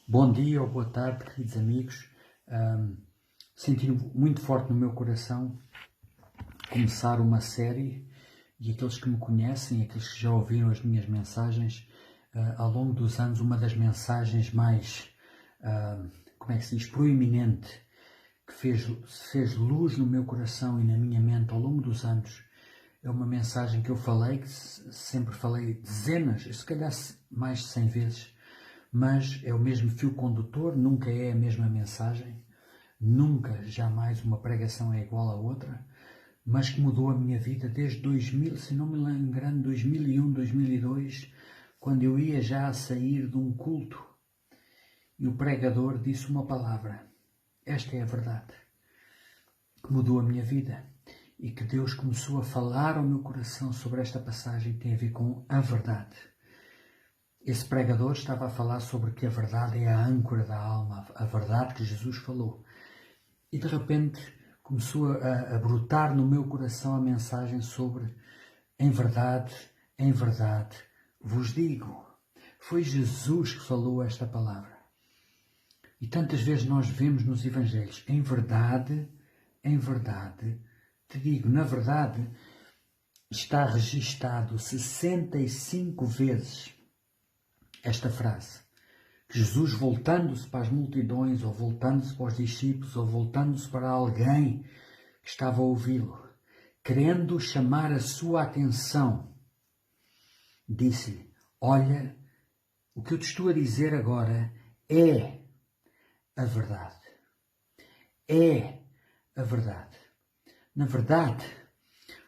Bom dia ou boa tarde, queridos amigos. Senti muito forte no meu coração começar uma série, e aqueles que me conhecem, aqueles que já ouviram as minhas mensagens, ao longo dos anos, uma das mensagens mais, como é que se diz, proeminente, que fez luz no meu coração e na minha mente ao longo dos anos, é uma mensagem que eu falei, que sempre falei dezenas, se calhar mais de 100 vezes, mas é o mesmo fio condutor, nunca é a mesma mensagem, nunca, jamais uma pregação é igual à outra, mas que mudou a minha vida desde 2000, se não me engano, 2001, 2002, quando eu ia já a sair de um culto e o pregador disse uma palavra. Esta é a verdade, que mudou a minha vida e que Deus começou a falar ao meu coração sobre esta passagem que tem a ver com a verdade. Esse pregador estava a falar sobre que a verdade é a âncora da alma, a verdade que Jesus falou. E de repente começou a brotar no meu coração a mensagem sobre em verdade, vos digo. Foi Jesus que falou esta palavra. E tantas vezes nós vemos nos Evangelhos, em verdade, te digo, na verdade, está registado 65 vezes esta frase, que Jesus, voltando-se para as multidões, ou voltando-se para os discípulos, ou voltando-se para alguém que estava a ouvi-lo, querendo chamar a sua atenção, disse-lhe: olha, o que eu te estou a dizer agora é a verdade. É a verdade. Na verdade,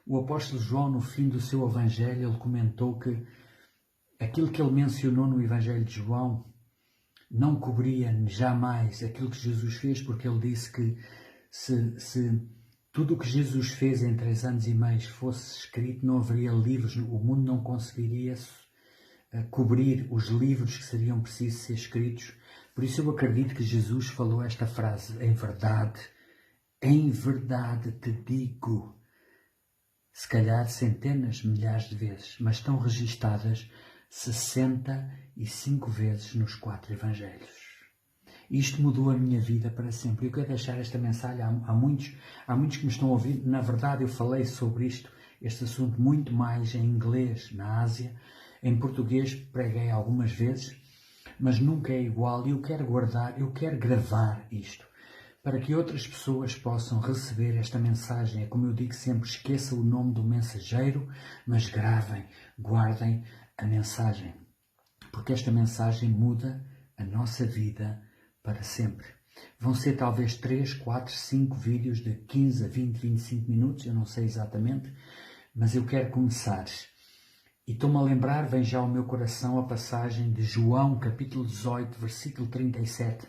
o apóstolo João, no fim do seu evangelho, ele comentou que aquilo que ele mencionou no Evangelho de João não cobria jamais aquilo que Jesus fez, porque ele disse que se tudo o que Jesus fez em 3 anos e meio fosse escrito, não haveria livros, o mundo não conseguiria cobrir os livros que seriam precisos ser escritos. Por isso eu acredito que Jesus falou esta frase, em verdade te digo, se calhar centenas, milhares de vezes, mas estão registadas 65 vezes nos 4 Evangelhos. Isto mudou a minha vida para sempre. Eu quero deixar esta mensagem há muitos que me estão a ouvir. Na verdade, eu falei sobre este assunto muito mais em inglês na Ásia. Em português preguei algumas vezes, mas nunca é igual. E eu quero gravar isto, para que outras pessoas possam receber esta mensagem. É como eu digo sempre, esqueça o nome do mensageiro, mas guardem a mensagem, porque esta mensagem muda a nossa vida para sempre. Vão ser talvez 3, 4, 5 vídeos de 15 a 20, 25 minutos, eu não sei exatamente, mas eu quero começar. E estou-me a lembrar, vem já ao meu coração a passagem de João, capítulo 18, versículo 37.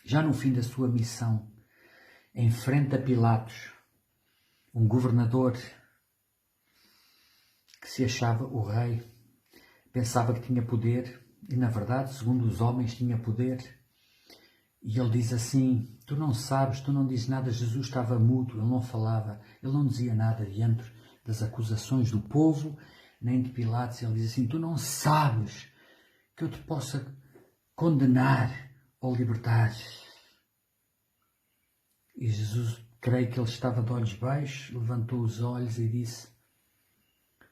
Já no fim da sua missão, enfrenta Pilatos, um governador que se achava o rei, pensava que tinha poder e, na verdade, segundo os homens, tinha poder. E ele diz assim: tu não sabes, tu não dizes nada. Jesus estava mudo, ele não falava, ele não dizia nada diante das acusações do povo, nem de Pilatos. Ele diz assim: tu não sabes que eu te possa condenar ou libertar. E Jesus, creio que ele estava de olhos baixos, levantou os olhos e disse: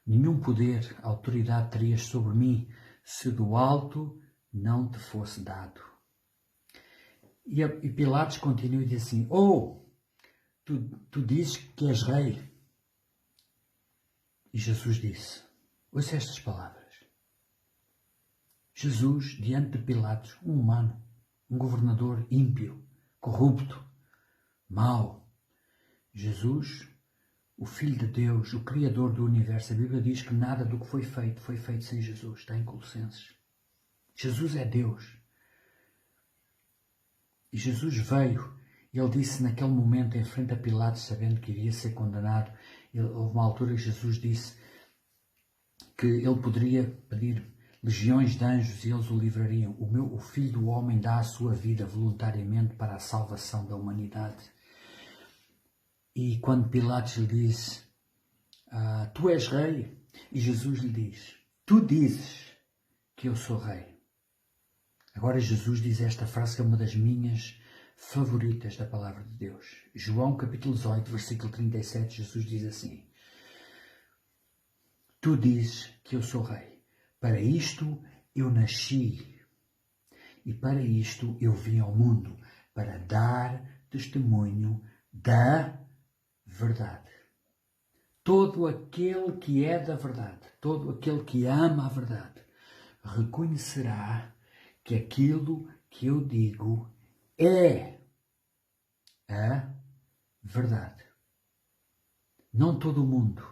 nenhum poder, autoridade terias sobre mim, se do alto não te fosse dado. E Pilatos continua e diz assim: tu dizes que és rei. E Jesus disse, ouça estas palavras. Jesus, diante de Pilatos, um humano, um governador ímpio, corrupto, mau. Jesus, o Filho de Deus, o Criador do Universo. A Bíblia diz que nada do que foi feito sem Jesus. Está em Colossenses. Jesus é Deus. E Jesus veio, ele disse naquele momento, em frente a Pilatos, sabendo que iria ser condenado, houve uma altura que Jesus disse que ele poderia pedir legiões de anjos e eles o livrariam. O Filho do Homem dá a sua vida voluntariamente para a salvação da humanidade. E quando Pilatos lhe diz, tu és rei, e Jesus lhe diz, tu dizes que eu sou rei. Agora Jesus diz esta frase que é uma das minhas favoritas da palavra de Deus. João capítulo 18, versículo 37, Jesus diz assim: Tu dizes que eu sou rei. Para isto eu nasci e para isto eu vim ao mundo, para dar testemunho da verdade. Todo aquele que é da verdade, todo aquele que ama a verdade, reconhecerá que aquilo que eu digo é a verdade. Não todo mundo,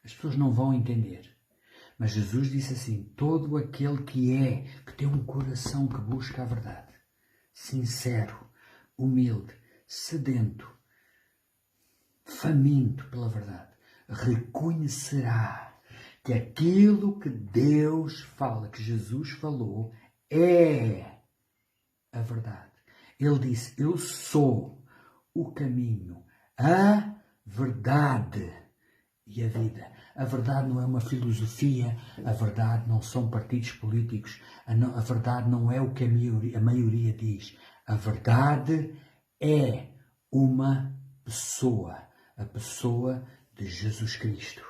as pessoas não vão entender. Mas Jesus disse assim: todo aquele que tem um coração que busca a verdade, sincero, humilde, sedento, faminto pela verdade, reconhecerá que aquilo que Deus fala, que Jesus falou, é a verdade. Ele disse: eu sou o caminho, a verdade e a vida. A verdade não é uma filosofia, a verdade não são partidos políticos, a verdade não é o que a maioria diz. A verdade é uma pessoa, a pessoa de Jesus Cristo.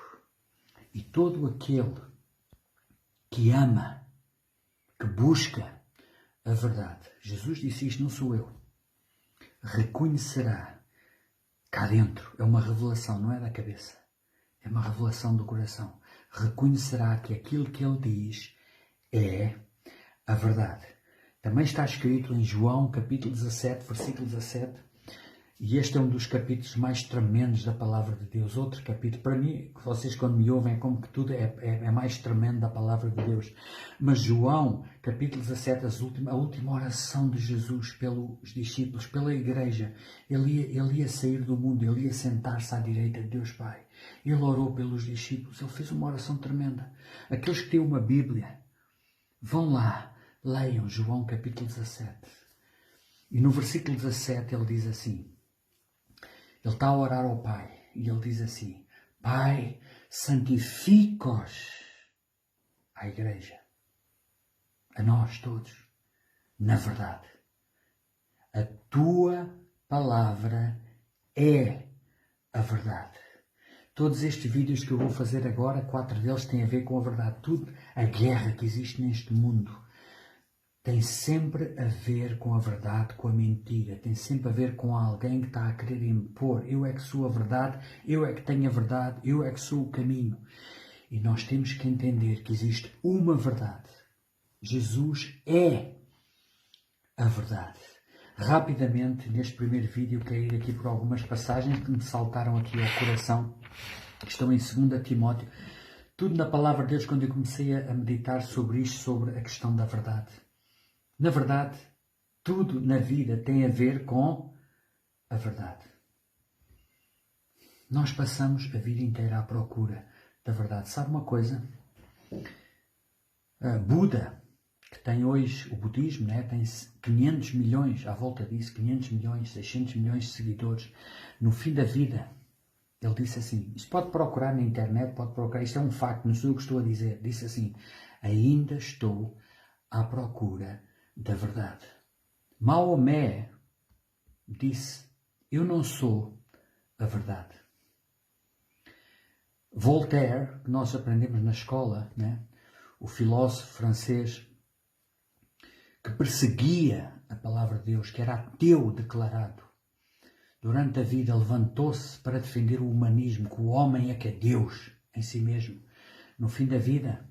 E todo aquele que ama, que busca a verdade, Jesus disse isto, não sou eu, reconhecerá cá dentro, é uma revelação, não é da cabeça. É uma revelação do coração. Reconhecerá que aquilo que ele diz é a verdade. Também está escrito em João, capítulo 17, versículo 17. E este é um dos capítulos mais tremendos da palavra de Deus. Outro capítulo, para mim, vocês quando me ouvem, é como que tudo é mais tremendo da palavra de Deus. Mas João, capítulo 17, a última oração de Jesus pelos discípulos, pela igreja. Ele ia sair do mundo, ele ia sentar-se à direita de Deus Pai. Ele orou pelos discípulos, ele fez uma oração tremenda. Aqueles que têm uma Bíblia, vão lá, leiam João capítulo 17. E no versículo 17 ele diz assim, ele está a orar ao Pai, e ele diz assim: Pai, santifica-os à igreja, a nós todos, na verdade. A tua palavra é a verdade. Todos estes vídeos que eu vou fazer agora, 4 deles têm a ver com a verdade. Tudo, a guerra que existe neste mundo, tem sempre a ver com a verdade, com a mentira. Tem sempre a ver com alguém que está a querer impor. Eu é que sou a verdade, eu é que tenho a verdade, eu é que sou o caminho. E nós temos que entender que existe uma verdade. Jesus é a verdade. Rapidamente, neste primeiro vídeo, quero ir aqui por algumas passagens que me saltaram aqui ao coração, que estão em 2 Timóteo. Tudo na palavra de Deus, quando eu comecei a meditar sobre isto, sobre a questão da verdade. Na verdade, tudo na vida tem a ver com a verdade. Nós passamos a vida inteira à procura da verdade. Sabe uma coisa? Buda, que tem hoje o budismo, né? Tem 500 milhões, à volta disso, 500 milhões, 600 milhões de seguidores. No fim da vida, ele disse assim, isto pode procurar na internet, pode procurar, isto é um facto, não sou eu que estou a dizer. Disse assim, ainda estou à procura da verdade. Maomé disse, eu não sou a verdade. Voltaire, que nós aprendemos na escola, né? O filósofo francês que perseguia a palavra de Deus, que era ateu declarado, durante a vida levantou-se para defender o humanismo, que o homem é que é Deus em si mesmo. No fim da vida,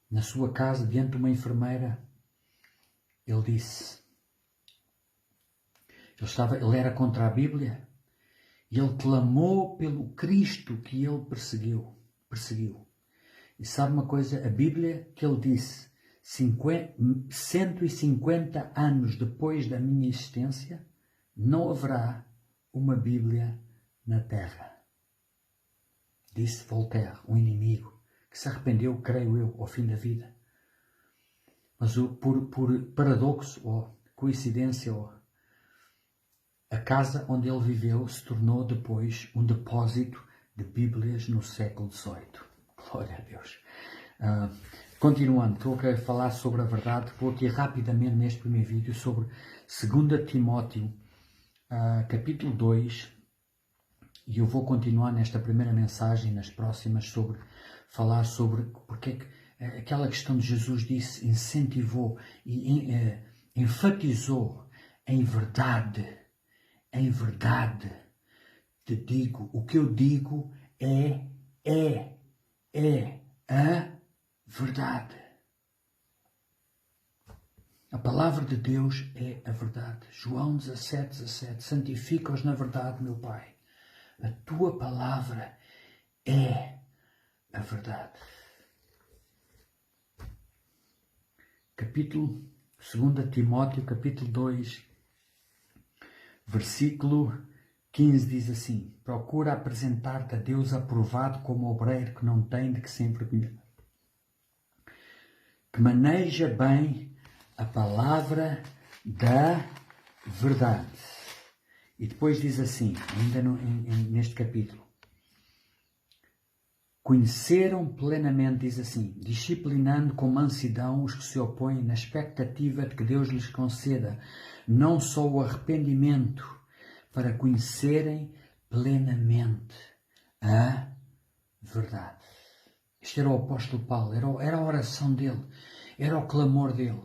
na sua casa, diante de uma enfermeira, ele disse, ele era contra a Bíblia, e ele clamou pelo Cristo que ele perseguiu. E sabe uma coisa? A Bíblia que ele disse, 150 anos depois da minha existência, não haverá uma Bíblia na Terra. Disse Voltaire, um inimigo, que se arrependeu, creio eu, ao fim da vida. Mas por paradoxo, ou coincidência, a casa onde ele viveu se tornou depois um depósito de Bíblias no século XVIII. Glória a Deus. Continuando, estou a falar sobre a verdade. Vou aqui rapidamente neste primeiro vídeo sobre 2 Timóteo, capítulo 2, e eu vou continuar nesta primeira mensagem, nas próximas, sobre falar sobre porque é que aquela questão de Jesus disse, incentivou e enfatizou em verdade te digo, o que eu digo é a verdade. A palavra de Deus é a verdade. João 17:17. Santifica-os na verdade, meu Pai. A tua palavra é a verdade. Capítulo 2 Timóteo, capítulo 2, versículo 15 diz assim: procura apresentar-te a Deus aprovado como obreiro que não tem de que se envergonhar, que maneja bem a palavra da verdade. E depois diz assim, ainda neste capítulo: conheceram plenamente, diz assim, disciplinando com mansidão os que se opõem, na expectativa de que Deus lhes conceda não só o arrependimento, para conhecerem plenamente a verdade. Este era o apóstolo Paulo, era a oração dele, era o clamor dele,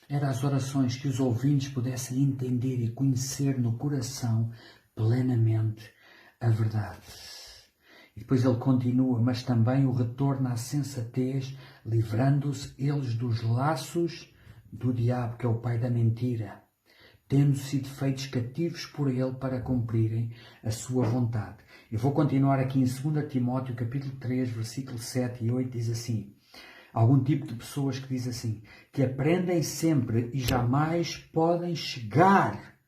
eram as orações que os ouvintes pudessem entender e conhecer no coração plenamente a verdade. E depois ele continua, mas também o retorno à sensatez, livrando-se eles dos laços do diabo, que é o pai da mentira, tendo sido feitos cativos por ele para cumprirem a sua vontade. Eu vou continuar aqui em 2 Timóteo, capítulo 3, versículo 7 e 8, diz assim, algum tipo de pessoas que diz assim, que aprendem sempre e jamais podem chegar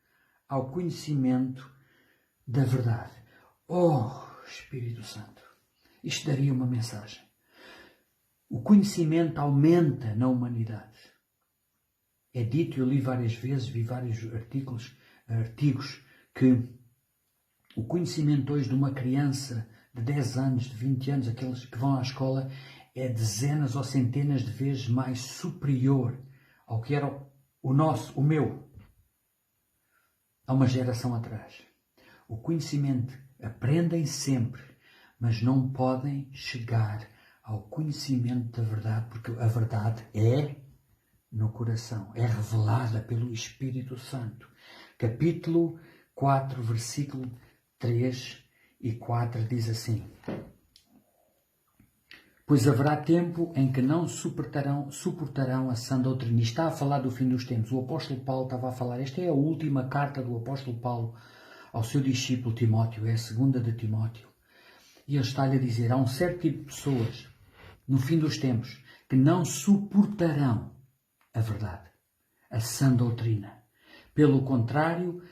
ao conhecimento da verdade. Oh, Espírito Santo, isto daria uma mensagem. O conhecimento aumenta na humanidade. É dito, eu li várias vezes, vi vários artigos, que o conhecimento hoje de uma criança de 10 anos, de 20 anos, aqueles que vão à escola, é dezenas ou centenas de vezes mais superior ao que era o meu, há uma geração atrás. O conhecimento aprendem sempre, mas não podem chegar ao conhecimento da verdade, porque a verdade é no coração, é revelada pelo Espírito Santo. Capítulo 4, versículo 3 e 4 diz assim: pois haverá tempo em que não suportarão a sã doutrina. E está a falar do fim dos tempos. O apóstolo Paulo estava a falar, esta é a última carta do apóstolo Paulo ao seu discípulo Timóteo, é a 2 de Timóteo. E ele está-lhe a dizer, há um certo tipo de pessoas, no fim dos tempos, que não suportarão a verdade, a sã doutrina. Pelo contrário,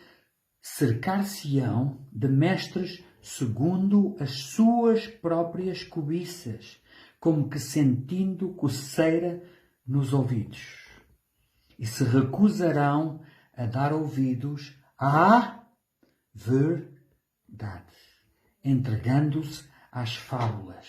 cercar-se-ão de mestres segundo as suas próprias cobiças, como que sentindo coceira nos ouvidos. E se recusarão a dar ouvidos à verdade, entregando-se às fábulas.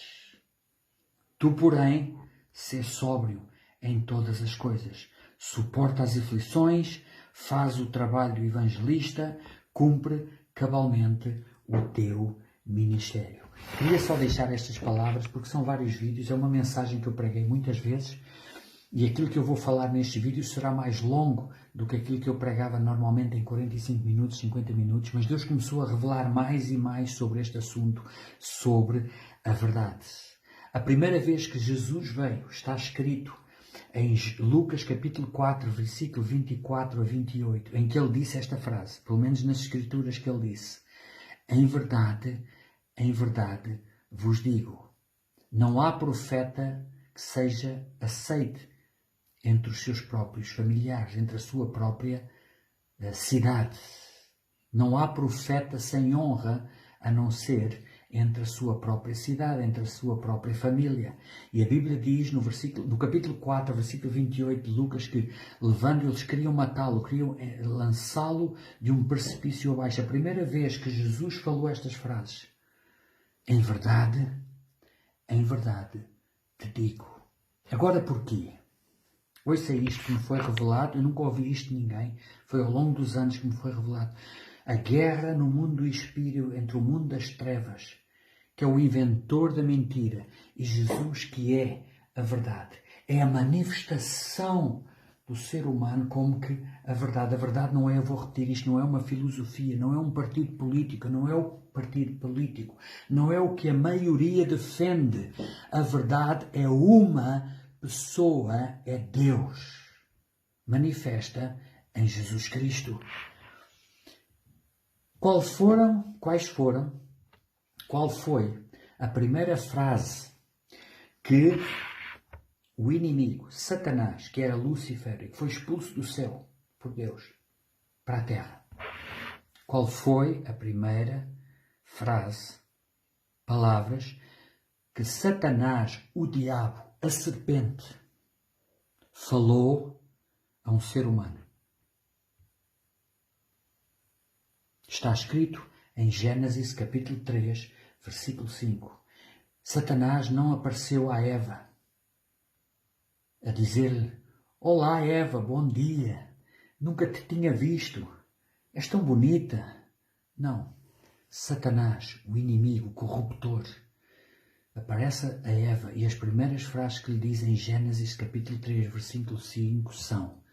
Tu, porém, sê sóbrio em todas as coisas, suporta as aflições, faz o trabalho do evangelista, cumpre cabalmente o teu ministério. Queria só deixar estas palavras porque são vários vídeos, é uma mensagem que eu preguei muitas vezes e aquilo que eu vou falar nestes vídeos será mais longo do que aquilo que eu pregava normalmente em 45 minutos, 50 minutos, mas Deus começou a revelar mais e mais sobre este assunto, sobre a verdade. A primeira vez que Jesus veio, está escrito em Lucas capítulo 4, versículo 24 a 28, em que ele disse esta frase, pelo menos nas escrituras que ele disse: em verdade vos digo, não há profeta que seja aceite entre os seus próprios familiares, entre a sua própria cidade. Não há profeta sem honra a não ser entre a sua própria cidade, entre a sua própria família. E a Bíblia diz no capítulo 4, versículo 28 de Lucas, que levando eles queriam matá-lo, queriam lançá-lo de um precipício abaixo. A primeira vez que Jesus falou estas frases, em verdade te digo. Agora porquê? Ouça isto que me foi revelado, eu nunca ouvi isto de ninguém, foi ao longo dos anos que me foi revelado. A guerra no mundo do espírito entre o mundo das trevas, que é o inventor da mentira, e Jesus, que é a verdade. É a manifestação do ser humano como que a verdade. A verdade não é, eu vou repetir isto, não é uma filosofia, não é um partido político, não é o partido político, não é o que a maioria defende. A verdade é uma pessoa, é Deus, manifesta em Jesus Cristo. Qual foi a primeira frase que o inimigo, Satanás, que era Lúcifer e que foi expulso do céu por Deus para a terra, qual foi a primeira frase, palavras, que Satanás, o diabo, a serpente, falou a um ser humano? Está escrito em Gênesis capítulo 3, versículo 5. Satanás não apareceu a Eva a dizer-lhe: olá Eva, bom dia, nunca te tinha visto, és tão bonita. Não. Satanás, o inimigo, o corruptor, aparece a Eva e as primeiras frases que lhe diz em Gênesis capítulo 3, versículo 5 são: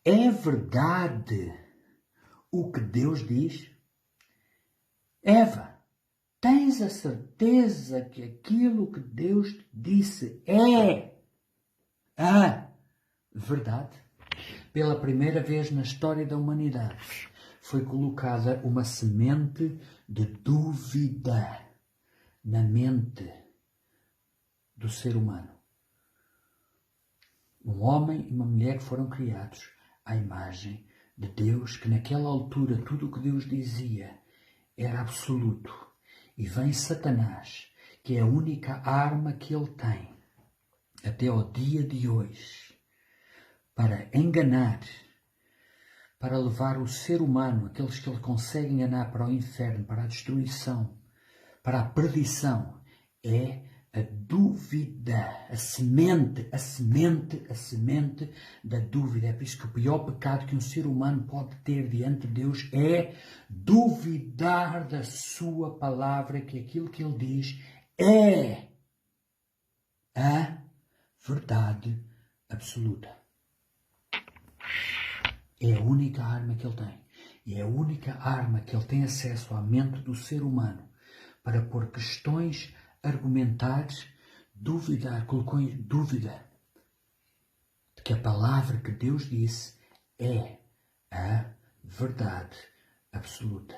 é verdade o que Deus diz? Eva, tens a certeza que aquilo que Deus te disse é a verdade? Pela primeira vez na história da humanidade foi colocada uma semente de dúvida na mente do ser humano. Um homem e uma mulher que foram criados à imagem de Deus, que naquela altura tudo o que Deus dizia era absoluto. E vem Satanás, que é a única arma que ele tem até ao dia de hoje, para enganar, para levar o ser humano, aqueles que ele consegue enganar, para o inferno, para a destruição, para a perdição, é a dúvida, a semente da dúvida. É por isso que o pior pecado que um ser humano pode ter diante de Deus é duvidar da sua palavra, que aquilo que ele diz é a verdade absoluta. É a única arma que ele tem. E é a única arma que ele tem acesso à mente do ser humano para pôr questões, argumentar, duvidar, colocou em dúvida de que a palavra que Deus disse é a verdade absoluta.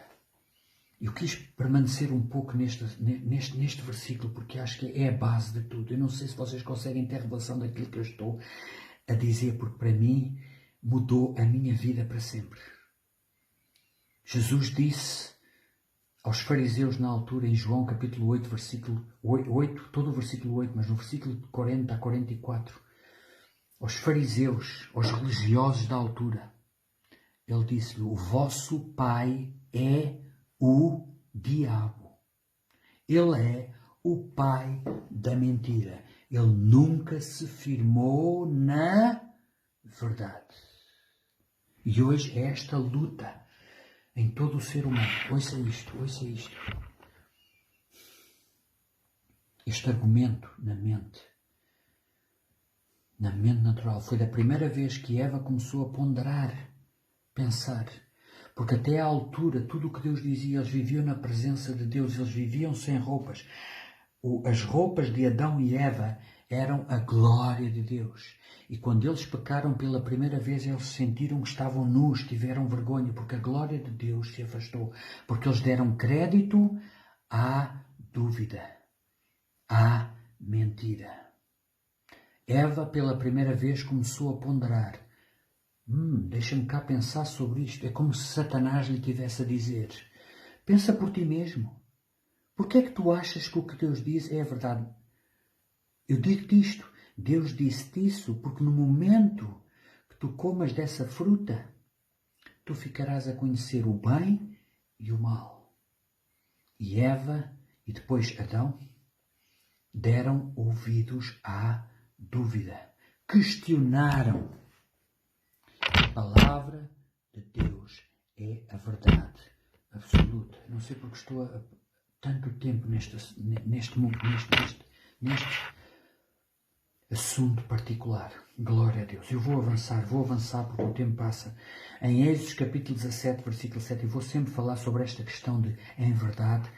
Eu quis permanecer um pouco neste versículo, porque acho que é a base de tudo. Eu não sei se vocês conseguem ter revelação daquilo que eu estou a dizer, porque para mim mudou a minha vida para sempre. Jesus disse aos fariseus na altura, em João capítulo 8, versículo 8, todo o versículo 8, mas no versículo 40 a 44, aos fariseus, aos religiosos da altura, ele disse-lhe: o vosso pai é o diabo. Ele é o pai da mentira. Ele nunca se firmou na verdade. E hoje é esta luta em todo o ser humano. Ouça isto. Este argumento na mente natural. Foi da primeira vez que Eva começou a ponderar, pensar. Porque até à altura, tudo o que Deus dizia, eles viviam na presença de Deus, eles viviam sem roupas. As roupas de Adão e Eva eram a glória de Deus. E quando eles pecaram pela primeira vez, eles sentiram que estavam nus, tiveram vergonha, porque a glória de Deus se afastou. Porque eles deram crédito à dúvida, à mentira. Eva, pela primeira vez, começou a ponderar. Deixa-me cá pensar sobre isto. É como se Satanás lhe tivesse a dizer: pensa por ti mesmo. Porquê é que tu achas que o que Deus diz é a verdade? Eu digo-te isto. Deus disse-te isso porque no momento que tu comas dessa fruta, tu ficarás a conhecer o bem e o mal. E Eva e depois Adão deram ouvidos à dúvida. Questionaram. A palavra de Deus é a verdade absoluta. Não sei porque estou há tanto tempo neste assunto particular. Glória a Deus. Eu vou avançar porque o tempo passa. Em Êxodo capítulo 17, versículo 7, eu vou sempre falar sobre esta questão de em verdade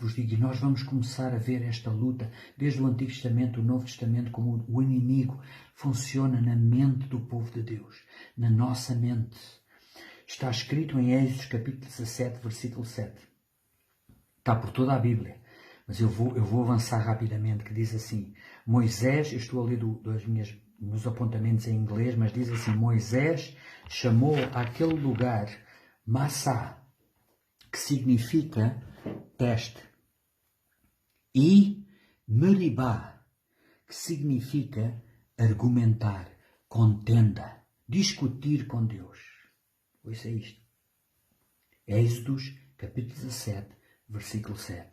vos digo. E nós vamos começar a ver esta luta desde o Antigo Testamento, o Novo Testamento, como o inimigo funciona na mente do povo de Deus, na nossa mente. Está escrito em Êxodo capítulo 17, versículo 7. Está por toda a Bíblia. Mas eu vou avançar rapidamente, que diz assim, Moisés, eu estou a ler meus apontamentos em inglês, mas diz assim, Moisés chamou aquele lugar Massá, que significa teste, e Meribá, que significa argumentar, contenda, discutir com Deus. Ouça isto. Êxodos, capítulo 17, versículo 7.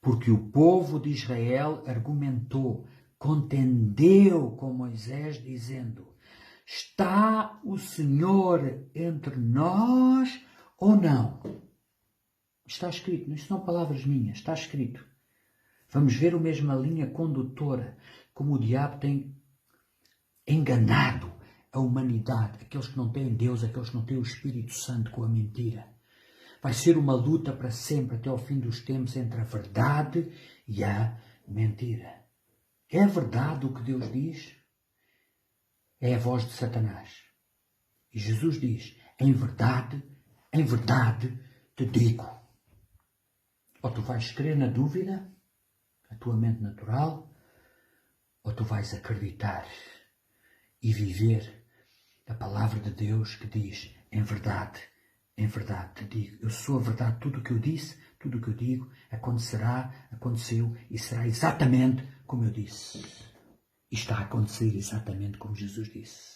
Porque o povo de Israel argumentou, contendeu com Moisés, dizendo, está o Senhor entre nós ou não? Está escrito, não são palavras minhas, está escrito. Vamos ver a mesma linha condutora, como o diabo tem enganado a humanidade, aqueles que não têm Deus, aqueles que não têm o Espírito Santo, com a mentira. Vai ser uma luta para sempre, até ao fim dos tempos, entre a verdade e a mentira. É verdade o que Deus diz? É a voz de Satanás. E Jesus diz, em verdade te digo. Ou tu vais crer na dúvida, a tua mente natural, ou tu vais acreditar e viver a palavra de Deus que diz, em verdade te digo. Eu sou a verdade, tudo o que eu disse, tudo o que eu digo, acontecerá, aconteceu e será exatamente como eu disse. E está a acontecer exatamente como Jesus disse.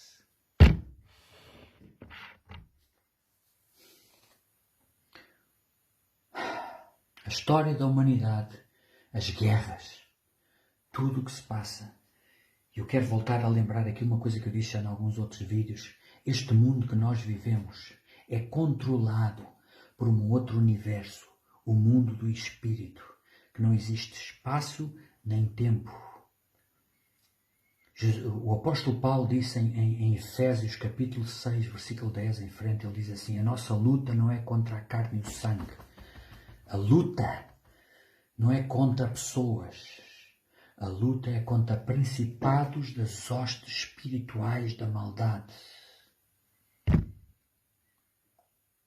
A história da humanidade, as guerras, tudo o que se passa. Eu quero voltar a lembrar aqui uma coisa que eu disse já em alguns outros vídeos. Este mundo que nós vivemos é controlado por um outro universo, o mundo do Espírito, que não existe espaço nem tempo. O apóstolo Paulo disse em Efésios capítulo 6, versículo 10 em frente, ele diz assim, a nossa luta não é contra a carne e o sangue. A luta não é contra pessoas. A luta é contra principados das hostes espirituais da maldade.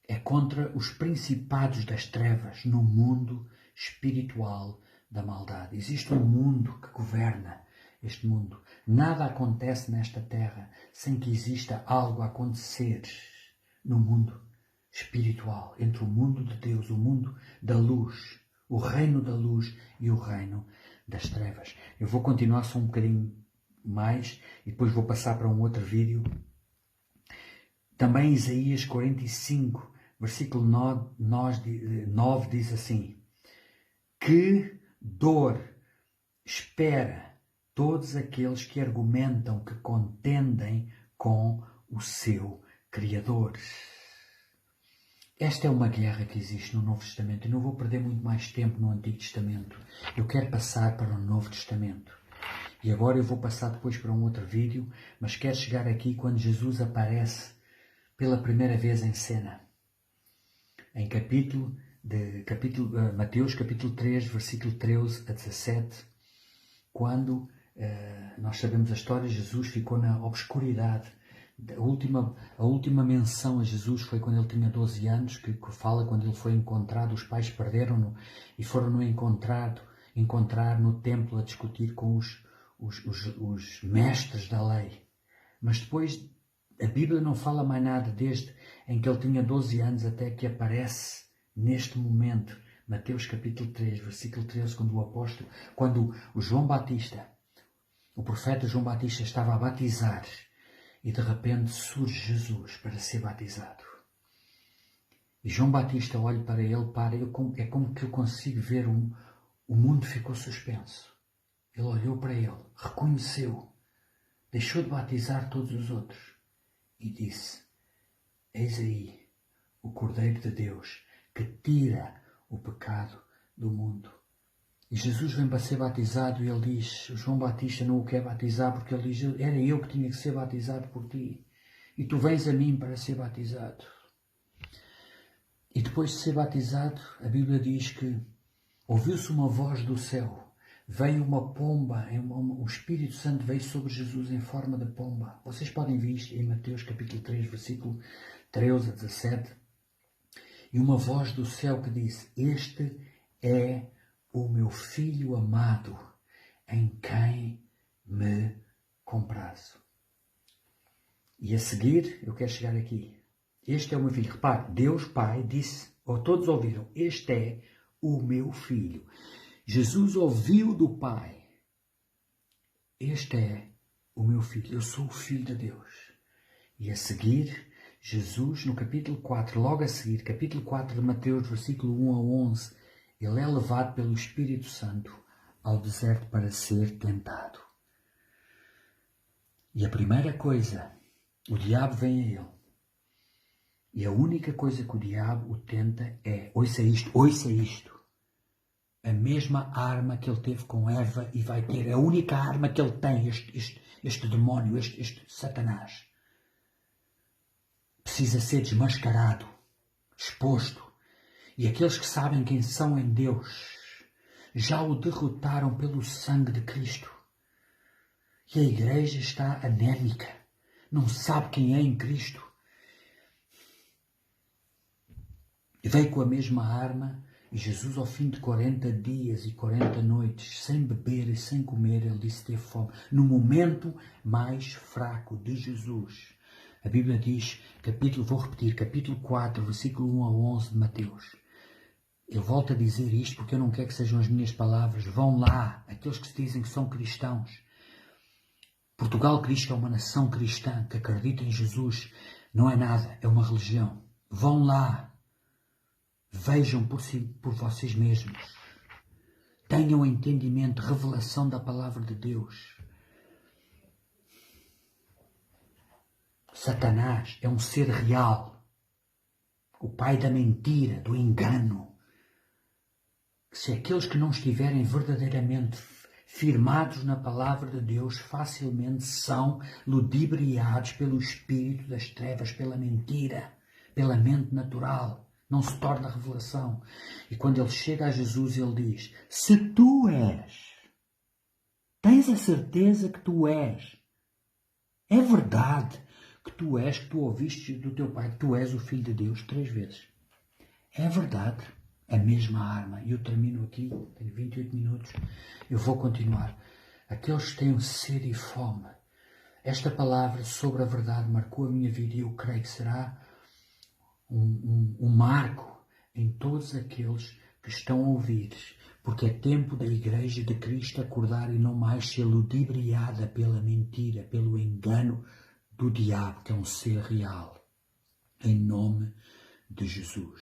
É contra os principados das trevas no mundo espiritual da maldade. Existe um mundo que governa este mundo. Nada acontece nesta terra sem que exista algo a acontecer no mundo espiritual, entre o mundo de Deus, o mundo da luz, o reino da luz e o reino das trevas. Eu vou continuar só um bocadinho mais e depois vou passar para um outro vídeo. Também Isaías 45, versículo 9 diz assim, que dor espera todos aqueles que argumentam, que contendem com o seu Criador. Esta é uma guerra que existe no Novo Testamento. Eu não vou perder muito mais tempo no Antigo Testamento. Eu quero passar para o Novo Testamento. E agora eu vou passar depois para um outro vídeo, mas quero chegar aqui quando Jesus aparece pela primeira vez em cena. Em Mateus capítulo 3, versículo 13 a 17, quando nós sabemos a história, Jesus ficou na obscuridade. A última menção a Jesus foi quando ele tinha 12 anos, que fala quando ele foi encontrado, os pais perderam-no e foram-no encontrar no templo a discutir com os mestres da lei. Mas depois a Bíblia não fala mais nada desde em que ele tinha 12 anos até que aparece neste momento, Mateus capítulo 3, versículo 13, quando o João Batista, o profeta João Batista estava a batizar e de repente surge Jesus para ser batizado. E João Batista olha para ele, é como que eu consigo ver o mundo ficou suspenso. Ele olhou para ele, reconheceu, deixou de batizar todos os outros e disse: eis aí o Cordeiro de Deus que tira o pecado do mundo. E Jesus vem para ser batizado e ele diz: João Batista não o quer batizar porque ele diz: era eu que tinha que ser batizado por ti. E tu vens a mim para ser batizado. E depois de ser batizado, a Bíblia diz que ouviu-se uma voz do céu. Veio uma pomba, o Espírito Santo veio sobre Jesus em forma de pomba. Vocês podem ver isto em Mateus capítulo 3, versículo 13 a 17. E uma voz do céu que disse: este é o meu Filho amado, em quem me comprazo. E a seguir, eu quero chegar aqui. Este é o meu filho. Repare, Deus Pai disse, ou todos ouviram, este é o meu filho. Jesus ouviu do Pai: este é o meu filho, eu sou o Filho de Deus. E a seguir, Jesus, no capítulo 4, logo a seguir, capítulo 4 de Mateus, versículo 1 a 11, ele é levado pelo Espírito Santo ao deserto para ser tentado. E a primeira coisa, o diabo vem a ele. E a única coisa que o diabo o tenta é, ouça isto, a mesma arma que ele teve com Eva e vai ter, a única arma que ele tem, este demónio, este Satanás. Precisa ser desmascarado, exposto. E aqueles que sabem quem são em Deus já o derrotaram pelo sangue de Cristo. E a igreja está anémica, não sabe quem é em Cristo. E veio com a mesma arma, e Jesus, ao fim de 40 dias e 40 noites, sem beber e sem comer, ele disse ter fome. No momento mais fraco de Jesus, a Bíblia diz, vou repetir, capítulo 4, versículo 1 a 11 de Mateus. Eu volto a dizer isto porque eu não quero que sejam as minhas palavras. Vão lá, aqueles que se dizem que são cristãos. Portugal Cristo é uma nação cristã que acredita em Jesus. Não é nada, é uma religião. Vão lá. Vejam por vocês mesmos. Tenham entendimento, revelação da palavra de Deus. Satanás é um ser real. O pai da mentira, do engano. Se aqueles que não estiverem verdadeiramente firmados na palavra de Deus, facilmente são ludibriados pelo espírito das trevas, pela mentira, pela mente natural. Não se torna revelação. E quando ele chega a Jesus, ele diz: se tu és, tens a certeza que tu és, é verdade que tu és, que tu ouviste do teu pai, que tu és o Filho de Deus 3 vezes. É verdade. A mesma arma. E eu termino aqui, tenho 28 minutos, eu vou continuar. Aqueles que têm sede e fome. Esta palavra sobre a verdade marcou a minha vida e eu creio que será um marco em todos aqueles que estão a ouvir, porque é tempo da Igreja de Cristo acordar e não mais ser ludibriada pela mentira, pelo engano do diabo, que é um ser real. Em nome de Jesus.